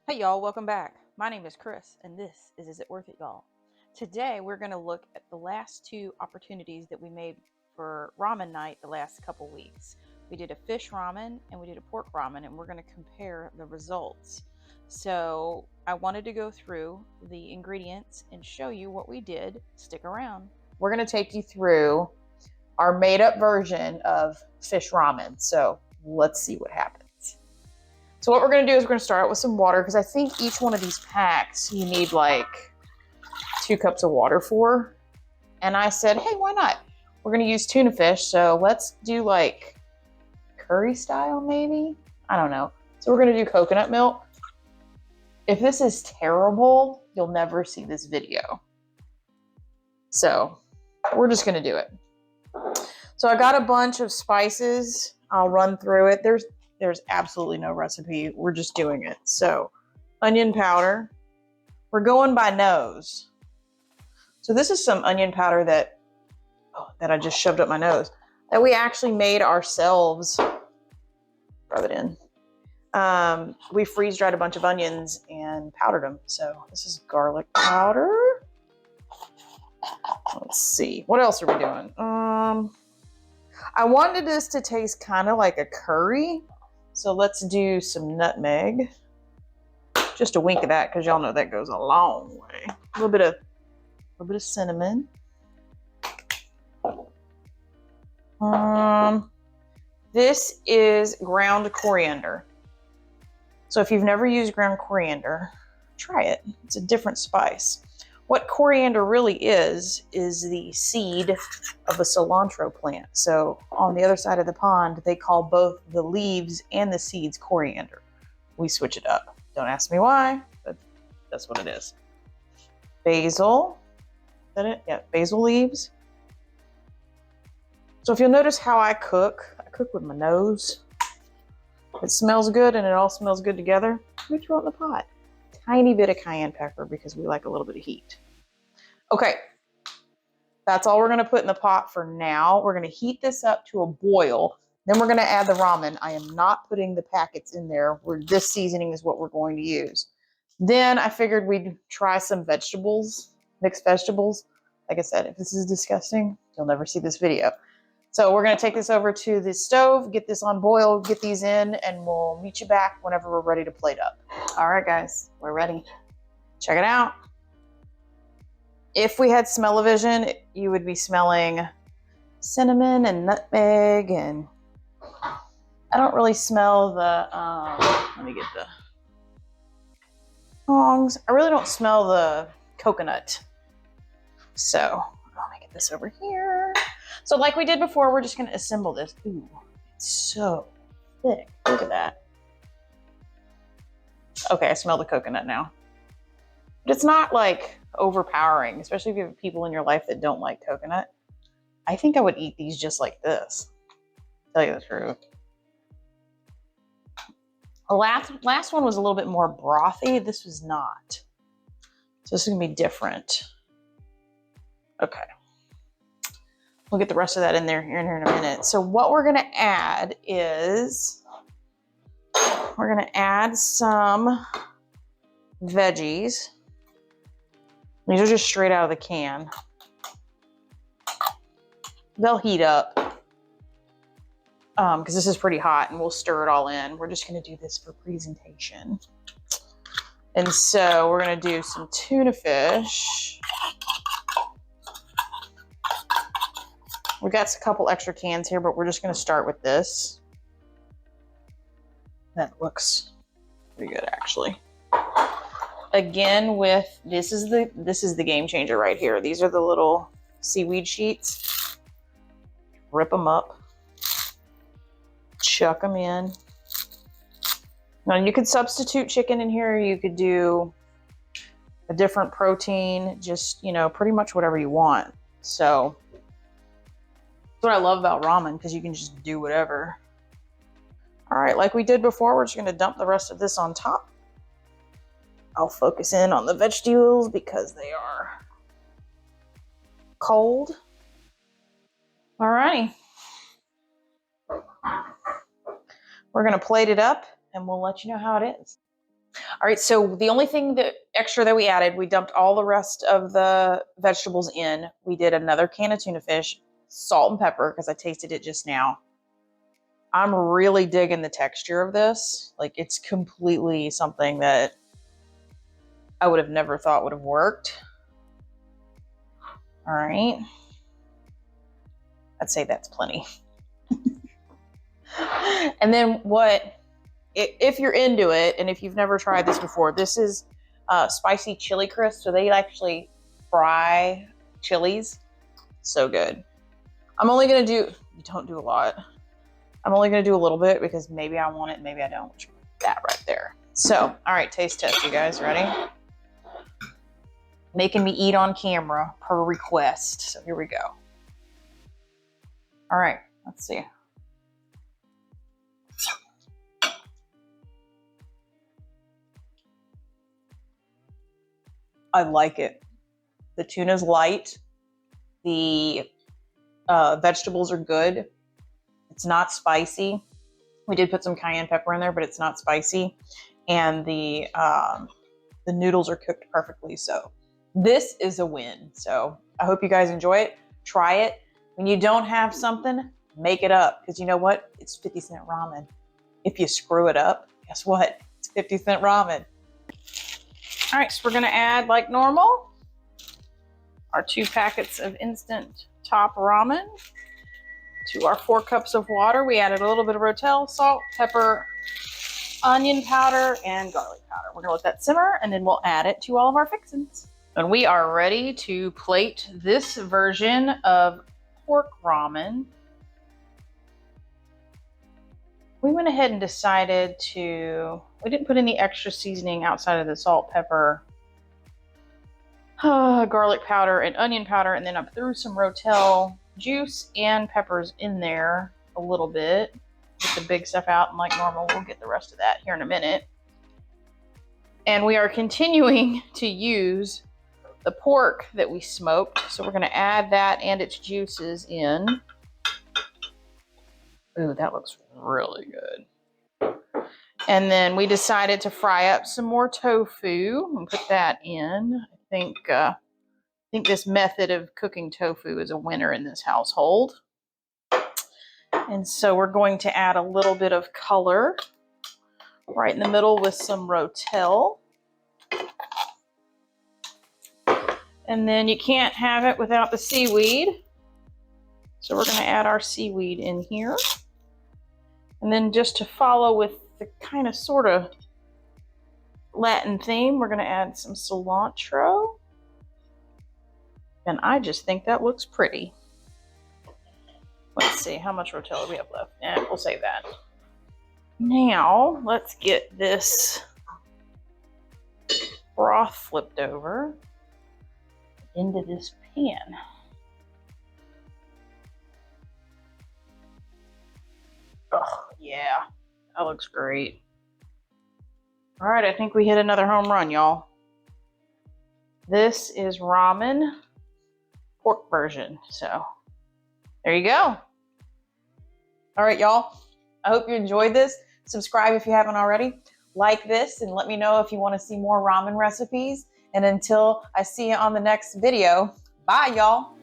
Hey y'all, welcome back. My name is Chris, and this is It Worth It, y'all? Today we're going to look at the last two opportunities that we made for ramen night the last couple weeks. We did a fish ramen and we did a pork ramen, and we're going to compare the results. So I wanted to go through the ingredients and show you what we did. Stick around. We're going to take you through our made-up version of fish ramen. So let's see what happens. So what we're going to do is we're going to start out with some water, because I think each one of these packs you need like 2 cups of water for. And I said, hey, why not? We're going to use tuna fish, so let's do like curry style maybe? I don't know. So we're going to do coconut milk. If this is terrible, you'll never see this video. So we're just going to do it. So I got a bunch of spices. I'll run through it. There's absolutely no recipe. We're just doing it. So onion powder. We're going by nose. So this is some onion powder that I just shoved up my nose, that we actually made ourselves. Rub it in. We freeze dried a bunch of onions and powdered them. So this is garlic powder. Let's see. What else are we doing? I wanted this to taste kind of like a curry. So let's do some nutmeg. Just a wink of that, because y'all know that goes a long way. A little bit of cinnamon. This is ground coriander. So if you've never used ground coriander, try it. It's a different spice. What coriander really is the seed of a cilantro plant. So on the other side of the pond, they call both the leaves and the seeds coriander. We switch it up. Don't ask me why, but that's what it is. Basil. Is that it? Yeah, basil leaves. So if you'll notice how I cook with my nose. It smells good and it all smells good together. We throw it in the pot. Tiny bit of cayenne pepper, because we like a little bit of heat. Okay, that's all we're going to put in the pot for now. We're going to heat this up to a boil. Then we're going to add the ramen. I am not putting the packets in there. This seasoning is what we're going to use. Then I figured we'd try some vegetables, mixed vegetables. Like I said, if this is disgusting, you'll never see this video. So we're going to take this over to the stove, get this on boil, get these in, and we'll meet you back whenever we're ready to plate up. All right, guys, we're ready. Check it out. If we had smell-o-vision, you would be smelling cinnamon and nutmeg, and I don't really smell the, let me get the tongs. I really don't smell the coconut. So let me get this over here. So like we did before, we're just going to assemble this. Ooh, it's so thick. Look at that. Okay, I smell the coconut now. But it's not like overpowering, especially if you have people in your life that don't like coconut. I think I would eat these just like this. Tell you the truth. The last one was a little bit more brothy. This was not. So this is going to be different. Okay. We'll get the rest of that in there here in a minute. So what we're going to add is, we're going to add some veggies. These are just straight out of the can. They'll heat up because this is pretty hot, and we'll stir it all in. We're just going to do this for presentation. And so we're going to do some tuna fish. We got a couple extra cans here, but we're just going to start with this. That looks pretty good, actually. Again, with this is the game changer right here. These are the little seaweed sheets. Rip them up, chuck them in. Now you could substitute chicken in here. You could do a different protein, just, pretty much whatever you want. So that's what I love about ramen, because you can just do whatever. All right, like we did before, we're just going to dump the rest of this on top. I'll focus in on the vegetables because they are cold. All righty. We're going to plate it up, and we'll let you know how it is. All right, so the only thing that extra that we added, we dumped all the rest of the vegetables in. We did another can of tuna fish, salt and pepper, because I tasted it just now. I'm really digging the texture of this. Like, it's completely something that I would have never thought would have worked. All right. I'd say that's plenty. And then if you're into it, and if you've never tried this before, this is spicy chili crisp. So they actually fry chilies. So good. I'm only going to do, you don't do a lot. I'm only going to do a little bit because maybe I want it, maybe I don't. That right there. So, all right, taste test, you guys. Ready? Making me eat on camera per request. So here we go. All right, let's see. I like it. The tuna's light. The vegetables are good. It's not spicy. We did put some cayenne pepper in there, but it's not spicy. And the noodles are cooked perfectly. So this is a win. So I hope you guys enjoy it. Try it. When you don't have something, make it up. Because you know what? It's 50-cent ramen. If you screw it up, guess what? It's 50-cent ramen. All right, so we're gonna add, like normal, our 2 packets of instant top ramen. To our 4 cups of water, we added a little bit of Rotel, salt, pepper, onion powder, and garlic powder. We're gonna let that simmer, and then we'll add it to all of our fixins. And we are ready to plate this version of pork ramen. We went ahead and decided we didn't put any extra seasoning outside of the salt, pepper, garlic powder, and onion powder, and then I threw some Rotel juice and peppers in there a little bit. Get the big stuff out, and like normal, we'll get the rest of that here in a minute. And we are continuing to use the pork that we smoked, so we're going to add that and its juices in. Ooh, that looks really good. And then we decided to fry up some more tofu and put that in. I think this method of cooking tofu is a winner in this household. And so we're going to add a little bit of color right in the middle with some Rotel. And then you can't have it without the seaweed. So we're going to add our seaweed in here. And then just to follow with the kind of sort of Latin theme, we're going to add some cilantro. And I just think that looks pretty. Let's see, how much Rotel do we have left? We'll save that. Now, let's get this broth flipped over into this pan. Oh, yeah, that looks great. All right, I think we hit another home run, y'all. This is ramen pork version, so there you go. All right, y'all, I hope you enjoyed this. Subscribe if you haven't already. Like this and let me know if you want to see more ramen recipes. And until I see you on the next video, bye, y'all.